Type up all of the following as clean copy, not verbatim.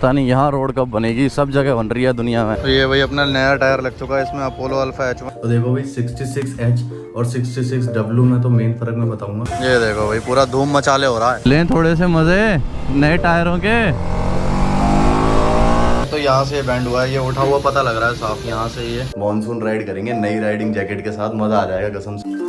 पता नहीं यहाँ रोड कब बनेगी, सब जगह बन रही है दुनिया में। तो ये भाई अपना नया टायर लग चुका है इसमें, अपोलो अल्फा H1। तो देखो भाई 66H और 66W में तो मेन फर्क मैं बताऊंगा। ये देखो भाई पूरा धूम मचाले हो रहा है। लें थोड़े से मजे नए टायरों के। तो यहाँ से बैंड हुआ है, ये उठा हुआ पता लग रहा है साफ। यहाँ से ये मॉनसून राइड करेंगे नई राइडिंग जैकेट के साथ, मजा आ जाएगा कसम से।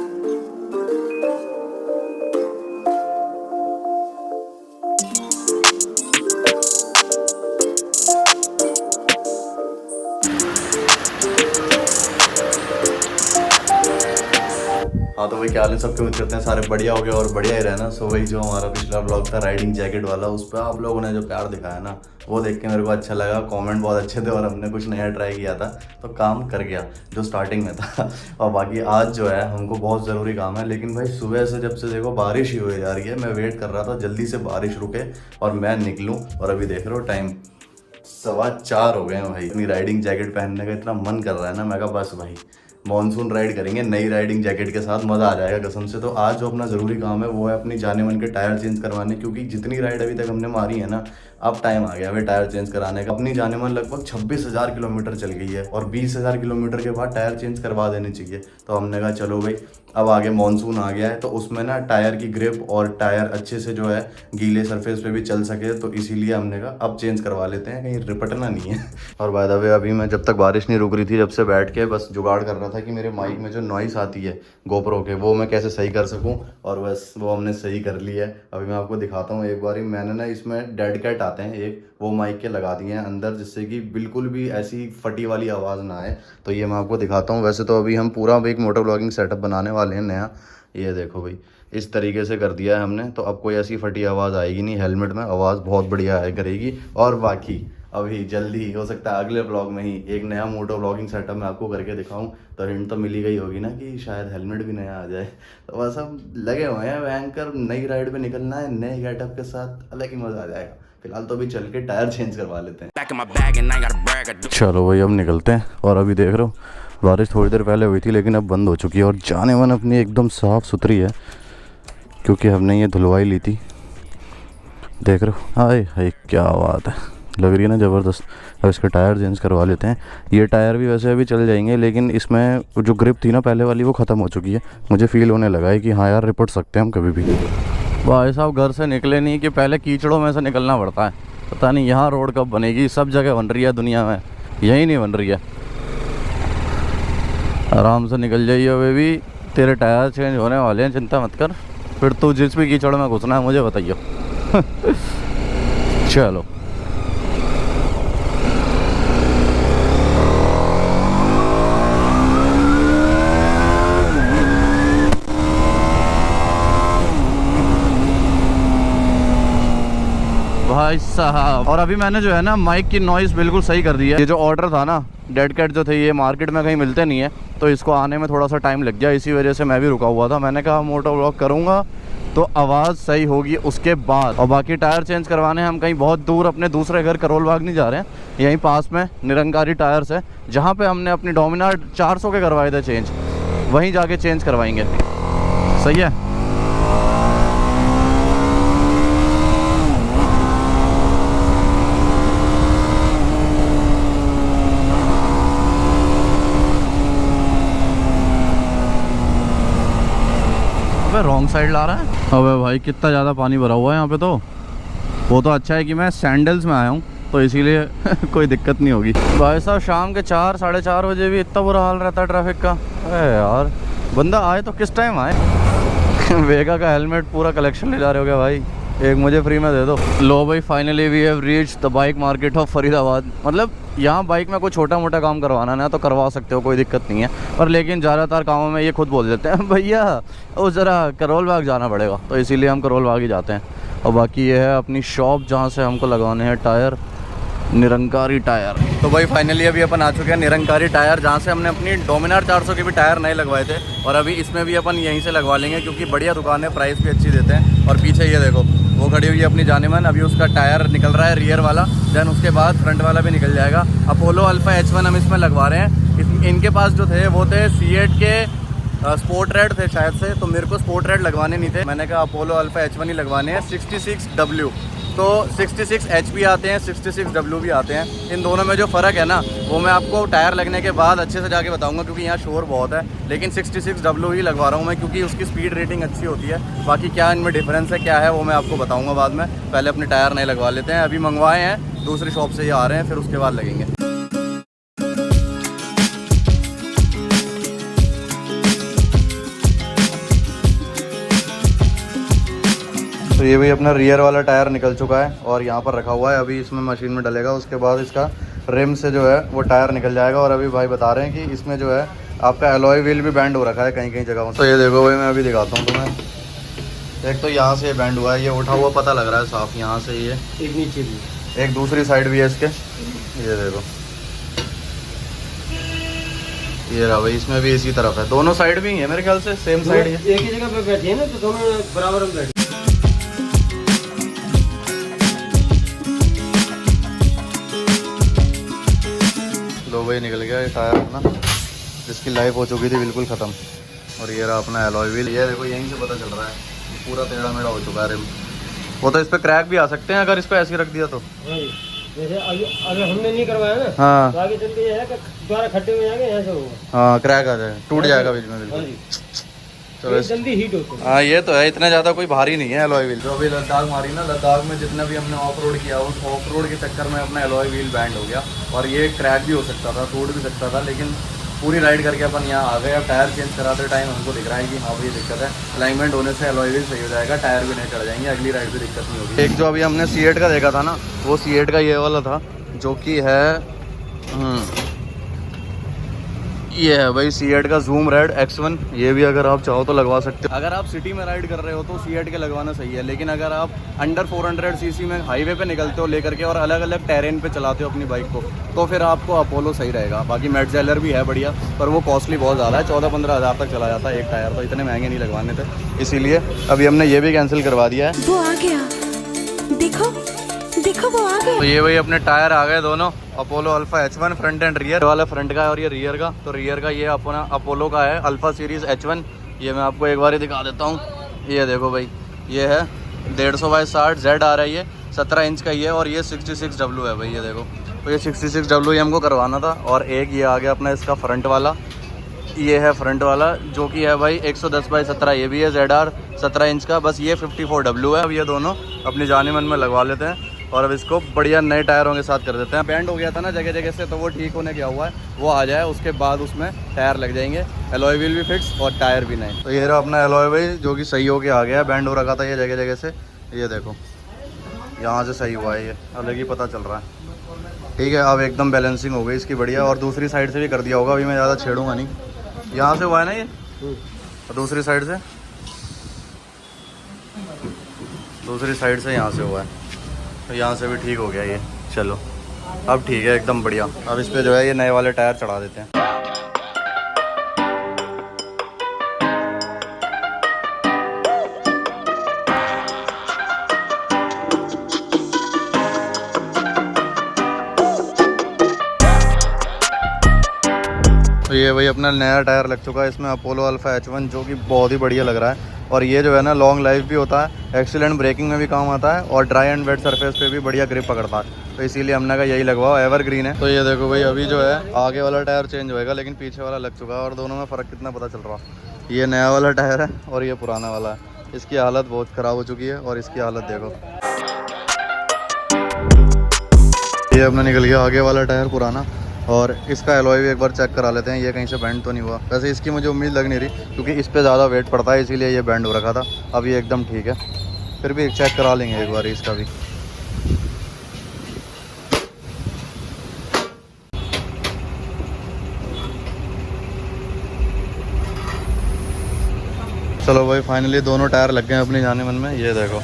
हाँ तो वही क्या हाल है सबके, उम्मीद करते हैं सारे बढ़िया हो गए और बढ़िया ही रहना। सो वही जो हमारा पिछला ब्लॉग था राइडिंग जैकेट वाला, उस पर आप लोगों ने जो प्यार दिखाया ना, वो देख के मेरे को अच्छा लगा। कमेंट बहुत अच्छे थे और हमने कुछ नया ट्राई किया था तो काम कर गया जो स्टार्टिंग में था। और बाकी आज जो है हमको बहुत ज़रूरी काम है, लेकिन भाई सुबह से जब से देखो बारिश ही हुई जा रही है, मैं वेट कर रहा था जल्दी से बारिश रुके और मैं निकलूँ। और अभी देख रहे हो टाइम 4:15 हो गए हैं भाई। अपनी राइडिंग जैकेट पहनने का इतना मन कर रहा है ना, मैं कहा बस भाई मॉनसून राइड करेंगे नई राइडिंग जैकेट के साथ, मज़ा आ जाएगा कसम से। तो आज जो अपना ज़रूरी काम है वो है अपनी जाने मन के टायर चेंज करवाने, क्योंकि जितनी राइड अभी तक हमने मारी है ना, अब टाइम आ गया हमें टायर चेंज कराने का। अपनी जाने मन लगभग 26,000 किलोमीटर चल गई है और 20,000 किलोमीटर के बाद टायर चेंज करवा देने चाहिए। तो हमने कहा चलो भाई अब आगे मॉनसून आ गया है तो उसमें ना टायर की ग्रिप और टायर अच्छे से जो है गीले सरफेस पे भी चल सके, तो इसीलिए हमने कहा अब चेंज करवा लेते हैं, कहीं रिपटना नहीं है। और बाय द वे अभी मैं जब तक बारिश नहीं रुक रही थी, जब से बैठ के बस जुगाड़ कर रहा था कि मेरे माइक में जो नॉइस आती है गोप्रो के, वो मैं कैसे सही कर सकूं, और बस वो हमने सही कर लिया है। अभी मैं आपको दिखाता हूँ एक बारी। मैंने ना इसमें डेड कैट आते हैं एक, वो माइक के लगा दिए हैं अंदर, जिससे कि बिल्कुल भी ऐसी फटी वाली आवाज़ ना आए। तो ये मैं आपको दिखाता हूँ। वैसे तो अभी हम पूरा एक मोटर ब्लॉगिंग सेटअप बनाने वाले हैं नया। ये देखो भाई इस तरीके से कर दिया है हमने, तो अब कोई ऐसी फटी आवाज़ आएगी नहीं। हेलमेट में आवाज़ बहुत बढ़िया आया करेगी। और बाकी अभी जल्दी हो सकता है अगले ब्लॉग में ही एक नया मोटो ब्लॉगिंग सेटअप मैं आपको करके दिखाऊं। तो हिंट तो मिली गई होगी ना कि शायद हेलमेट भी नया आ जाए। तो बस हम लगे हुए हैं भयंकर नई राइड पे निकलना है नए गेटअप के साथ, अलग ही मज़ा आ जाएगा। फिलहाल तो अभी चल के टायर चेंज करवा लेते हैं। चलो भाई अब निकलते हैं। और अभी देख रहे हो बारिश थोड़ी देर पहले हुई थी लेकिन अब बंद हो चुकी है, और जाने मन अपनी एकदम साफ़ सुथरी है क्योंकि हमने ये धुलवाई ली थी। देख रहे हो हाय हाय क्या बात है, लग रही है ना ज़बरदस्त। अब इसके टायर चेंज करवा लेते हैं। ये टायर भी वैसे अभी चल जाएंगे, लेकिन इसमें जो ग्रिप थी ना पहले वाली वो ख़त्म हो चुकी है। मुझे फील होने लगा है कि हाँ यार रिपट सकते हैं हम कभी भी। भाई साहब घर से निकले नहीं कि पहले कीचड़ों में से निकलना पड़ता है। पता नहीं यहाँ रोड कब बनेगी, सब जगह बन रही है दुनिया में, यहीं नहीं बन रही है। आराम से निकल जाइए बेबी, तेरे टायर चेंज होने वाले हैं, चिंता मत कर। फिर तू जिस भी कीचड़ में घुसना है मुझे बताइए। चलो भाई साहब। और अभी मैंने जो है ना माइक की नॉइज़ बिल्कुल सही कर दी है। ये जो ऑर्डर था ना डेड कैट जो थे, ये मार्केट में कहीं मिलते नहीं है, तो इसको आने में थोड़ा सा टाइम लग गया। इसी वजह से मैं भी रुका हुआ था। मैंने कहा मोटो व्लॉग करूँगा तो आवाज़ सही होगी उसके बाद। और बाकी टायर चेंज करवाने हम कहीं बहुत दूर अपने दूसरे घर करोल बाग नहीं जा रहे हैं, यहीं पास में निरंकारी टायर्स है जहाँ पे हमने अपनी डोमिनार 400 के करवाए थे चेंज, वहीं जाके चेंज करवाएंगे। सही है। अबे रॉन्ग साइड ला रहा है। अबे भाई कितना ज़्यादा पानी भरा हुआ है यहाँ पे। तो वो तो अच्छा है कि मैं सैंडल्स में आया हूँ तो इसीलिए कोई दिक्कत नहीं होगी। भाई साहब शाम के 4 साढ़े 4 बजे भी इतना बुरा हाल रहता है ट्रैफिक का। अरे यार बंदा आए तो किस टाइम आए। वेगा का हेलमेट पूरा कलेक्शन ले जा रहे हो क्या भाई, एक मुझे फ्री में दे दो। लो भाई finally we have reached the bike market of Faridabad. मतलब यहाँ बाइक में कोई छोटा मोटा काम करवाना ना तो करवा सकते हो, कोई दिक्कत नहीं है। पर लेकिन ज़्यादातर कामों में ये खुद बोल देते हैं भैया वो ज़रा करोल बाग जाना पड़ेगा, तो इसीलिए हम करोल बाग ही जाते हैं। और बाकी ये है अपनी शॉप जहाँ से हमको लगवाने हैं टायर, निरंकारी टायर। तो भाई फाइनली अभी अपन आ चुके हैं निरंकारी टायर, जहाँ से हमने अपनी डोमिनार 400 के भी टायर नए लगवाए थे, और अभी इसमें भी अपन यहीं से लगवा लेंगे क्योंकि बढ़िया दुकान है, प्राइस भी अच्छी देते हैं। और पीछे ये देखो वो खड़ी हुई है अपनी जानेमन, अभी उसका टायर निकल रहा है रियर वाला, देन उसके बाद फ्रंट वाला भी निकल जाएगा। अपोलो अल्फा H1 हम इसमें लगवा रहे हैं। इनके पास जो थे वो थे C8 के स्पोर्ट रेड थे शायद से, तो मेरे को स्पोर्ट रेड लगवाने नहीं थे। मैंने कहा अपोलो अल्फा H1 ही लगवाने हैं। 66W, तो 66 H भी आते हैं, 66W भी आते हैं। इन दोनों में जो फ़र्क है ना, वो मैं आपको टायर लगने के बाद अच्छे से जाके बताऊंगा, क्योंकि यहाँ शोर बहुत है। लेकिन 66W ही लगवा रहा हूँ मैं, क्योंकि उसकी स्पीड रेटिंग अच्छी होती है। बाकी क्या इनमें डिफरेंस है क्या है वो मैं आपको बताऊँगा बाद में। पहले अपने टायर नए लगवा लेते हैं। अभी मंगवाए हैं, दूसरी शॉप से ही आ रहे हैं, फिर उसके बाद लगेंगे। तो ये भी अपना रियर वाला टायर निकल चुका है और यहाँ पर रखा हुआ है। अभी इसमें मशीन में डलेगा, उसके बाद इसका रिम से जो है वो टायर निकल जाएगा। और अभी भाई बता रहे हैं कि इसमें जो है आपका एलॉय व्हील भी बैंड हो रखा है कहीं कहीं जगहों। तो ये देखो भाई, मैं अभी दिखाता हूँ तुम्हें। एक तो यहाँ से बैंड हुआ है, ये उठा हुआ पता लग रहा है साफ। यहाँ से ये एक नीचे भी, एक दूसरी साइड भी है इसके, ये देखो, ये रहा भाई। इसमें भी इसी तरफ है, दोनों साइड भी है मेरे ख्याल से, सेम साइड है। एक ही जगह पे बैठे हैं ना, तो दोनों बराबर में बैठे। लो भाई, निकल गया ये टायर अपना, जिसकी लाइफ हो चुकी थी बिल्कुल ख़त्म। और ये रहा अपना एलॉय व्हील। ये देखो, यहीं से पता चल रहा है पूरा टेढ़ा मेढ़ा हो चुका है रिम। वो तो इस पर क्रैक भी आ सकते हैं अगर इस पर ऐसे रख दिया तो। जैसे अगर हमने नहीं करवाया ना, हाँ, तो आगे चल के ये है कि दोबारा खड्डे में जाके यहाँ से होगा। हाँ, क्रैक आ जाएगा, टूट जाएगा बीच में बिल्कुल। हाँ जी, तो ये जल्दी हीट होता है। हाँ, ये तो है, इतना ज़्यादा कोई भारी नहीं है एलॉय व्हील। जो अभी लद्दाख मारी ना, लद्दाख में जितना भी हमने ऑफ रोड किया, उस ऑफ रोड के चक्कर में अपना एलॉय व्हील बैंड हो गया। और ये क्रैक भी हो सकता था, टूट भी सकता था, लेकिन पूरी राइड करके अपन यहाँ आ गए। अब टायर चेंज कराते टाइम हमको दिख रहा है कि हाँ भाई दिक्कत है। अलाइनमेंट होने से एलॉय व्हील सही हो जाएगा, टायर भी नहीं चढ़ जाएंगे, अगली राइड भी दिक्कत नहीं होगी। एक जो अभी हमने C8 का देखा था ना, वो C8 का ये वाला था, जो कि है ये है भाई C8 का जूम रेड X1। ये भी अगर आप चाहो तो लगवा सकते हो। अगर आप सिटी में राइड कर रहे हो तो C8 के लगवाना सही है। लेकिन अगर आप अंडर 400 सीसी में हाईवे पे निकलते हो लेकर के और अलग अलग टेरेन पे चलाते हो अपनी बाइक को, तो फिर आपको अपोलो सही रहेगा। बाकी मेटजेलर भी है बढ़िया, पर वो कॉस्टली बहुत ज़्यादा है, 14-15 हज़ार तक चला जाता है एक टायर, तो इतने महंगे नहीं लगवाने थे। इसीलिए अभी हमने ये भी कैंसिल करवा दिया है। वो आ गया, देखो देखो वो आ गया। तो ये भाई अपने टायर आ गए दोनों, Apollo alpha H1 front end rear वाला फ्रंट का है और ये रियर का। तो रियर का ये अपना अपोलो का है अल्फा सीरीज़ H1। ये मैं आपको एक बार ही दिखा देता हूँ। ये देखो भाई, ये है 150/60 Z आ रहा है, ये 17 इंच का ही है। और ये 66W है भाई, ये देखो। तो ये 66W हमको करवाना था। और एक ये आ गया अपना इसका फ्रंट वाला, ये है फ्रंट वाला, जो कि है भाई 110/17। ये भी है ZR 17 इंच का, बस ये 54W है। अब ये दोनों अपनी जाने मन में लगवा लेते हैं और अब इसको बढ़िया नए टायरों के साथ कर देते हैं। बैंड हो गया था ना जगह जगह से, तो वो ठीक होने गया हुआ है, वो आ जाए, उसके बाद उसमें टायर लग जाएंगे, एलॉय व्हील भी फिक्स और टायर भी नए। तो ये रहा अपना एलॉय व्हील, जो कि सही होके आ गया। बैंड हो रखा था ये जगह जगह से, ये देखो यहाँ से सही हुआ है, ये अलग ही पता चल रहा है। ठीक है, अब एकदम बैलेंसिंग हो गई इसकी बढ़िया। और दूसरी साइड से भी कर दिया होगा, अभी मैं ज़्यादा छेड़ूंगा नहीं। यहाँ से हुआ है ना ये, और दूसरी साइड से यहाँ से हुआ है, तो यहाँ से भी ठीक हो गया ये। चलो अब ठीक है, एकदम बढ़िया। अब इस पे जो है ये नए वाले टायर चढ़ा देते हैं। तो ये भाई अपना नया टायर लग चुका है इसमें, अपोलो अल्फा H1, जो कि बहुत ही बढ़िया लग रहा है। और ये जो है ना लॉन्ग लाइफ भी होता है, एक्सीलेंट ब्रेकिंग में भी काम आता है और ड्राई एंड वेट सरफेस पे भी बढ़िया ग्रिप पकड़ता है। तो इसीलिए हमने कहा यही लगवाओ, एवरग्रीन है। तो ये देखो भाई, अभी जो है आगे वाला टायर चेंज होएगा, लेकिन पीछे वाला लग चुका है। और दोनों में फ़र्क कितना पता चल रहा है। ये नया वाला टायर है और ये पुराना वाला है। इसकी हालत बहुत ख़राब हो चुकी है और इसकी हालत देखो। ये अपना निकल गया आगे वाला टायर पुराना। और इसका एलॉय भी एक बार चेक करा लेते हैं, ये कहीं से बैंड तो नहीं हुआ। वैसे इसकी मुझे उम्मीद लग नहीं रही, क्योंकि इस पे ज़्यादा वेट पड़ता है, इसीलिए ये बैंड हो रखा था। अब ये एकदम ठीक है, फिर भी चेक करा लेंगे एक बार इसका भी। चलो भाई, फाइनली दोनों टायर लग गए अपने जाने मन में। ये देखो,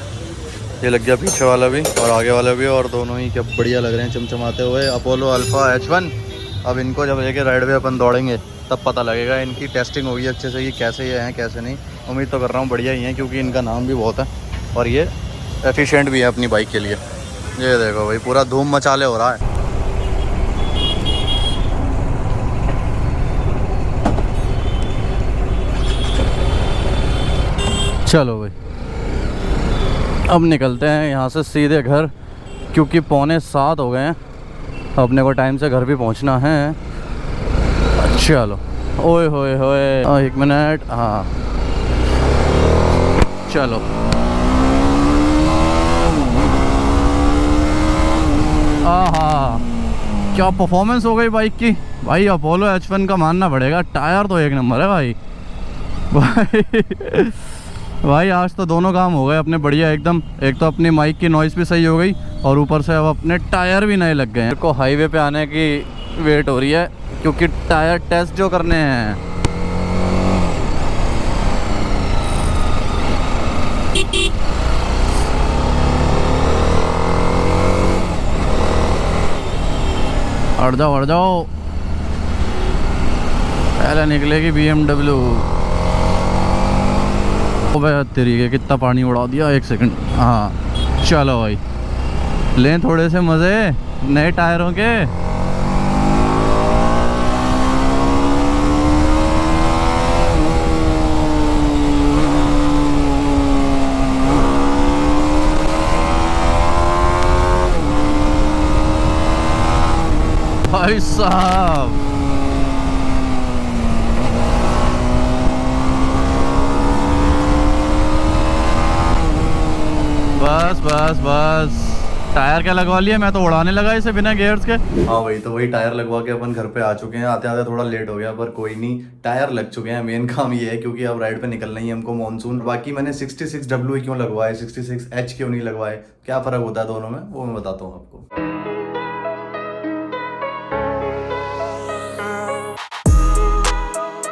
ये लग गया पीछे वाला भी और आगे वाला भी, और दोनों ही क्या बढ़िया लग रहे हैं चमचमाते हुए। Apollo alpha H1। अब इनको जब लेके राइड पे अपन दौड़ेंगे तब पता लगेगा, इनकी टेस्टिंग होगी अच्छे से कि कैसे ये हैं कैसे नहीं। उम्मीद तो कर रहा हूँ बढ़िया ही हैं, क्योंकि इनका नाम भी बहुत है और ये एफिशिएंट भी है अपनी बाइक के लिए। ये देखो भाई, पूरा धूम मचाले हो रहा है। चलो भाई अब निकलते हैं यहाँ से सीधे घर, क्योंकि 6:45 हो गए हैं। अपने को टाइम से घर भी पहुँचना है। चलो ओए होए होए 1 मिनट। हाँ चलो हाँ क्या परफॉर्मेंस हो गई बाइक की भाई। अपोलो H1 का मानना पड़ेगा, टायर तो एक नंबर है भाई। भाई आज तो दोनों काम हो गए अपने बढ़िया एकदम। एक तो अपनी माइक की नॉइज़ भी सही हो गई और ऊपर से अब अपने टायर भी नए लग गए हैं। मेरे को हाईवे पे आने की वेट हो रही है क्योंकि टायर टेस्ट जो करने हैं। हट जाओ पहले निकलेगी BMW। ओ भाई तेरी के कितना पानी उड़ा दिया। 1 सेकंड। हाँ चलो भाई लें थोड़े से मज़े नए टायरों के। भाई साहब बस टायर क्या लगवा लिया। मैं तो उड़ाने लगा इसे बिना गियर्स के। हाँ भाई तो वही टायर लगवा के अपन घर पे आ चुके हैं। आते आते थोड़ा लेट हो गया पर कोई नहीं, टायर लग चुके हैं। मेन काम ये है क्योंकि अब राइड पे निकलना ही हमको मानसून। बाकी मैंने 66W क्यों लगवाए, 66H क्यों नहीं लगवाए, क्या फ़र्क होता है दोनों में वो मैं बताता हूँ आपको।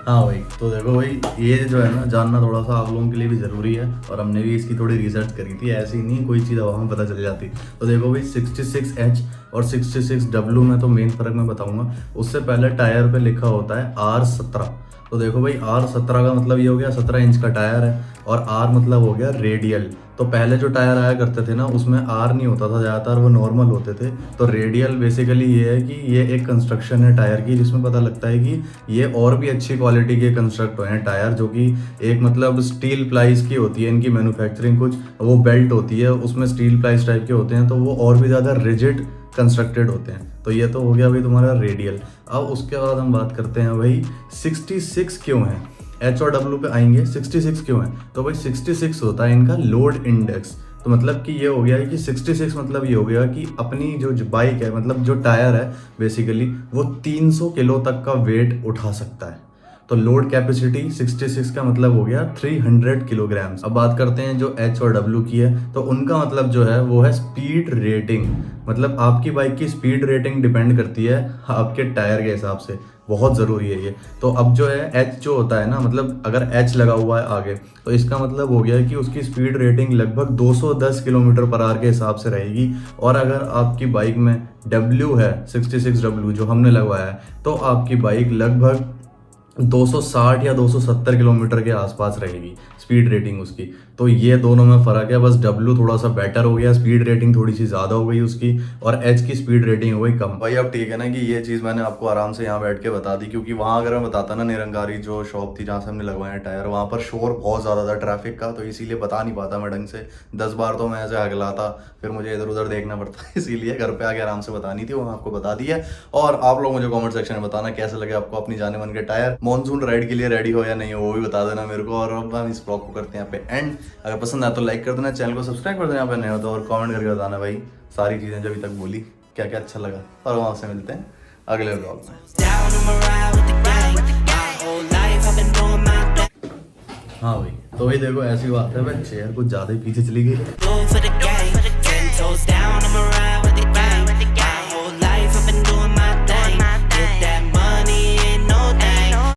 हाँ भाई तो देखो भाई ये जो है ना जानना थोड़ा सा आप लोगों के लिए भी ज़रूरी है और हमने भी इसकी थोड़ी रिसर्च करी थी। ऐसी नहीं कोई चीज़ हवा में पता चल जाती। तो देखो भाई 66H और 66W में तो मेन फ़र्क मैं बताऊंगा। उससे पहले टायर पे लिखा होता है R17। तो देखो भाई R17 का मतलब ये हो गया 17 इंच का टायर है और R मतलब हो गया रेडियल। तो पहले जो टायर आया करते थे ना उसमें R नहीं होता था ज़्यादातर, वो नॉर्मल होते थे। तो रेडियल बेसिकली ये है कि ये एक कंस्ट्रक्शन है टायर की जिसमें पता लगता है कि ये और भी अच्छी क्वालिटी के कंस्ट्रक्ट हुए हैं टायर, जो कि एक मतलब स्टील प्लाइज की होती है इनकी मैन्युफैक्चरिंग। कुछ वो बेल्ट होती है उसमें स्टील प्लाइज टाइप के होते हैं तो वो और भी ज़्यादा रिजिड कंस्ट्रक्टेड होते हैं। तो ये तो हो गया भाई तुम्हारा रेडियल। अब उसके बाद हम बात करते हैं भाई 66 क्यों है। H और W पे आएंगे। 66 क्यों है तो भाई 66 होता है इनका लोड इंडेक्स। तो मतलब कि ये हो गया है कि 66 मतलब ये हो गया कि अपनी जो बाइक है मतलब जो टायर है बेसिकली वो 300 किलो तक का वेट उठा सकता है। तो लोड कैपेसिटी 66 का मतलब हो गया 300 किलोग्राम्स। अब बात करते हैं जो H और W की है तो उनका मतलब जो है वो है स्पीड रेटिंग। मतलब आपकी बाइक की स्पीड रेटिंग डिपेंड करती है आपके टायर के हिसाब से, बहुत ज़रूरी है ये। तो अब जो है H जो होता है ना मतलब अगर H लगा हुआ है आगे तो इसका मतलब हो गया कि उसकी स्पीड रेटिंग लगभग 210 किलोमीटर पर आवर के हिसाब से रहेगी। और अगर आपकी बाइक में W है 66W जो हमने लगवाया है तो आपकी बाइक लगभग 260 या 270 किलोमीटर के आसपास रहेगी स्पीड रेटिंग उसकी। तो ये दोनों में फ़र्क है, बस W थोड़ा सा बेटर हो गया, स्पीड रेटिंग थोड़ी सी ज़्यादा हो गई उसकी और H की स्पीड रेटिंग हो गई कम। भाई अब ठीक है ना कि ये चीज़ मैंने आपको आराम से यहाँ बैठ के बता दी, क्योंकि वहाँ अगर मैं बताता ना निरंकारी जो शॉप थी जहाँ से हमने लगवाए टायर, वहाँ पर शोर बहुत ज़्यादा था ट्रैफिक का, तो इसीलिए बता नहीं पाता मैं ढंग से। 10 बार तो मैं ऐसे अगलाता फिर मुझे इधर उधर देखना पड़ता, इसीलिए घर पे आके आराम से बतानी थी, वो मैं आपको बता दी है। और आप लोग मुझे कमेंट सेक्शन में बताना कैसे लगे आपको अपनी जाने मन के टायर, मॉनसून राइड के लिए रेडी हो या नहीं हो वो भी बता देना मेरे को। और अब हम इस ब्लॉग को करते हैं यहाँ पे एंड। अगर पसंद आया तो लाइक कर देना, चैनल को सब्सक्राइब कर देना यहाँ पे नए हो तो, और कमेंट करके बताना भाई सारी चीज़ें जो अभी तक बोली क्या क्या अच्छा लगा। और वहाँ से मिलते हैं अगले ब्लॉग में। हाँ भाई तो भाई देखो ऐसी बात है भाई, चेयर कुछ ज़्यादा ही पीछे चली गई।